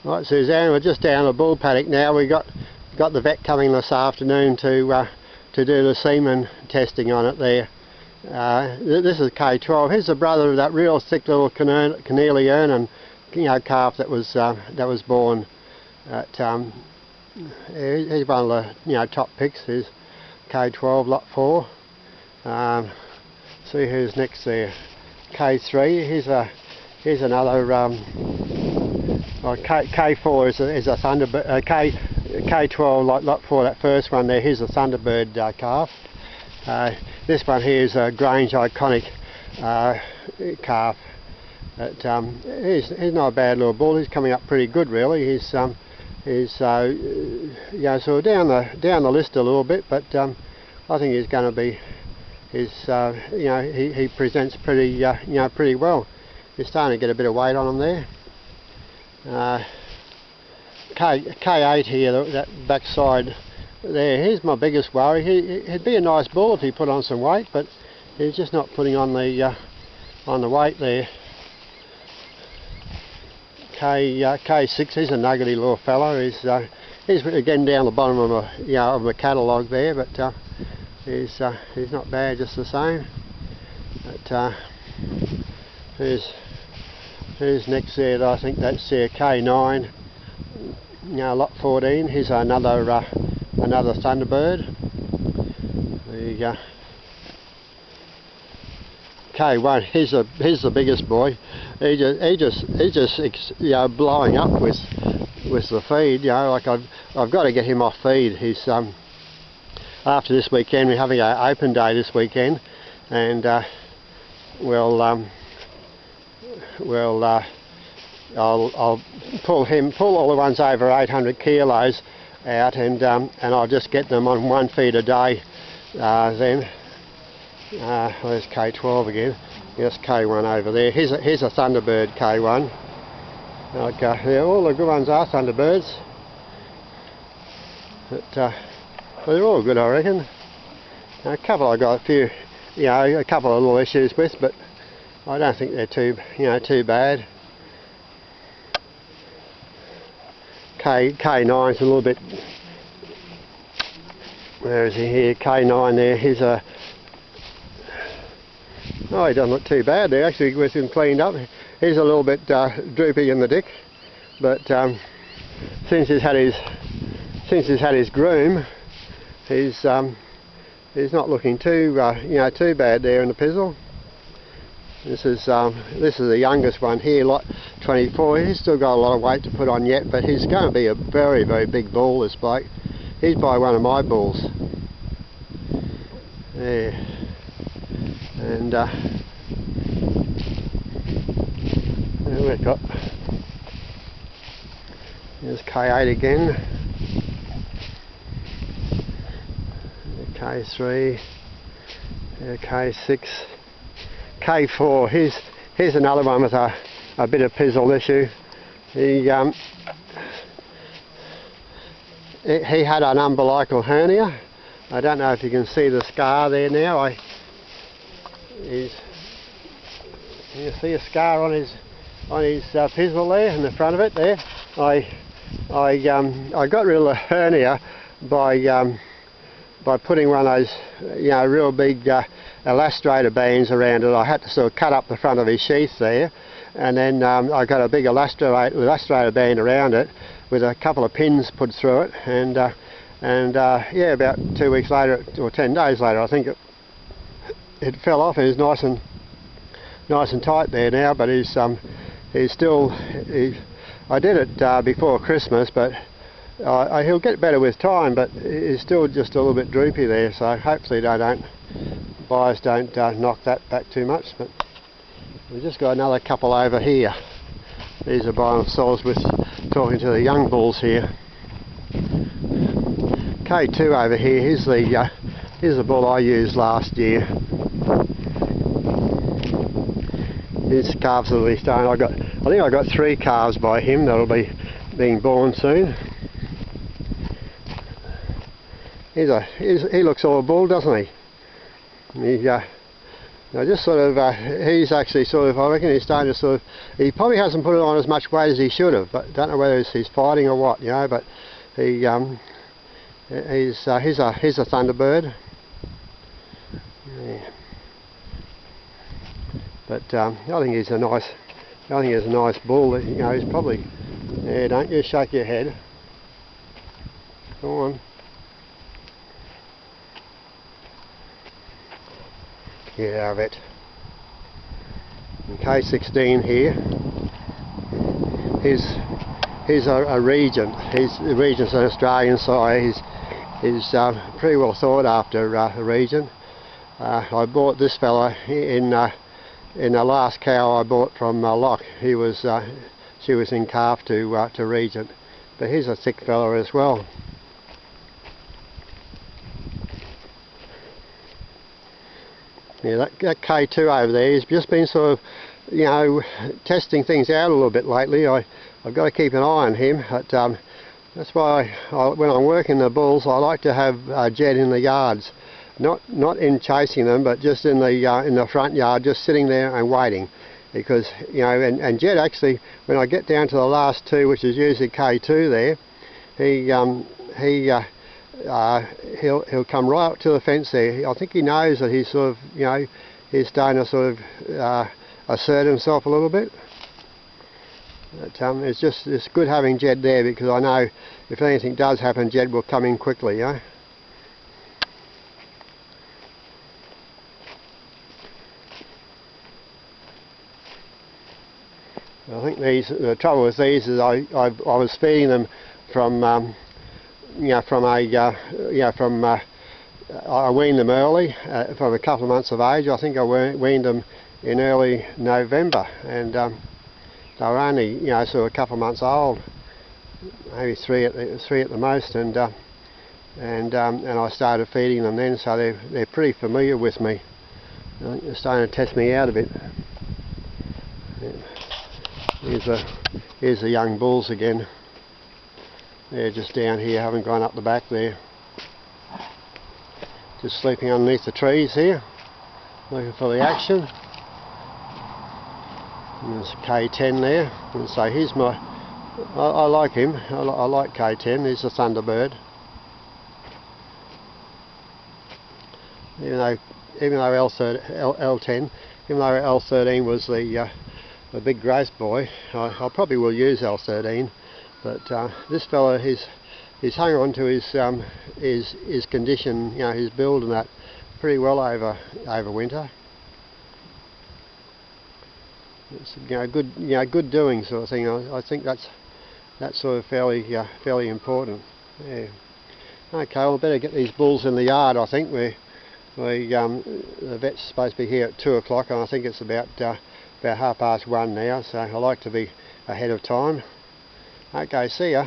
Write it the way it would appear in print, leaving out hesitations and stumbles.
Right, Suzanne, we're just down the bull paddock now. We got the vet coming this afternoon to do the semen testing on it there. This is K12. Here's the brother of that real thick little Cornelian calf that was born at. He's one of the top picks. Here's K12 lot 4. See who's next there. K3. Here's another. K4 is a Thunderbird. K12 lot 4. That first one there. Here's a Thunderbird calf. This one here is a Grange Iconic calf. He's not a bad little bull. He's coming up pretty good, really. He's sort of down the list a little bit, but I think he's going to be. He presents pretty pretty well. He's starting to get a bit of weight on him there. K8 here, that backside there. Here's my biggest worry. He'd be a nice bull if he put on some weight, but he's just not putting on the weight there. K6. He's a nuggety little fellow. He's again down the bottom of a catalogue there, but he's not bad just the same. But who's next there? I think that's K9. Lot 14. Here's another Thunderbird. There you go. K1. He's the biggest boy. He's just blowing up with the feed. Like I've got to get him off feed. He's after this weekend, we're having an open day this weekend, and I'll pull all the ones over 800 kilos out, and I'll just get them on 1 feed a day. Then there's K12 again. Yes, K1 over there. Here's a Thunderbird K1. Okay, all the good ones are Thunderbirds, but they're all good, I reckon. A couple I got a couple of little issues with, but I don't think they're too bad. K9's a little bit. Where is he here? K9 there. He's a. Oh, he doesn't look too bad there. Actually, with him cleaned up, he's a little bit droopy in the dick, but since he's had his groom, he's not looking too bad there in the pizzle. This is the youngest one here, lot 24. He's still got a lot of weight to put on yet, but he's going to be a very, very big bull, this bloke. He's by one of my bulls. There. And we've got, there's K8 again. K3, K6. K4, here's another one with a bit of pizzle issue. He had an umbilical hernia. I don't know if you can see the scar there now. You see a scar on his pizzle there in the front of it there. I got rid of the hernia by putting one of those real big elastrator bands around it. I had to sort of cut up the front of his sheath there, and then I got a big elastrator band around it with a couple of pins put through it, and about 2 weeks later, or 10 days later, I think it fell off. It's nice and tight there now, but he's still. I did it before Christmas, but he'll get better with time, but he's still just a little bit droopy there, so hopefully buyers don't knock that back too much. But we've just got another couple over here. These are by themselves with talking to the young bulls here. K2 over here, here's the bull I used last year. His calves will be starting. I think I got 3 calves by him that'll be being born soon. He looks all bull, doesn't he? Now just sort of, he's actually sort of, I reckon he's starting to sort of, he probably hasn't put on as much weight as he should have, but don't know whether he's fighting or what, you know, but he's a Thunderbird. Yeah. But I think he's a nice bull. You know, he's probably, yeah, don't you shake your head. Go on. Get out of it. And K16 here. He's a regent. The regent's an Australian sire. He's pretty well sought after, a regent. I bought this fella in the last cow I bought from Locke. She was in calf to regent, but he's a thick fella as well. Yeah, that K2 over there, he's just been sort of, you know, testing things out a little bit lately. I've got to keep an eye on him. But, that's why when I'm working the bulls, I like to have Jed in the yards, not in chasing them, but just in the front yard, just sitting there and waiting. Because, you know, and Jed actually, when I get down to the last two, which is usually K2 there, he'll come right up to the fence there. I think he knows that he's sort of, you know, he's starting to sort of assert himself a little bit. But it's good having Jed there, because I know if anything does happen, Jed will come in quickly, you know. I think the trouble with these is I was feeding them from I weaned them early, from a couple of months of age. I think I weaned them in early November, and they were only, you know, sort of a couple of months old, maybe three at the most, and I started feeding them then, so they're pretty familiar with me. I think they're starting to test me out a bit. Here's the young bulls again. They're just down here, haven't gone up the back there. Just sleeping underneath the trees here, looking for the action. And there's K10 there. And so here's I like him. I like K10. He's a Thunderbird. Even though L10, even though L13 was the big growth boy, I probably will use L13. But this fella, he's hung on to his condition, you know, his build and that, pretty well over winter. It's, you know, good doing sort of thing. I think that's sort of fairly important. Yeah. Okay, well, better get these bulls in the yard. I think the vet's supposed to be here at 2 o'clock, and I think it's about 1:30 now. So I like to be ahead of time. Okay, see ya.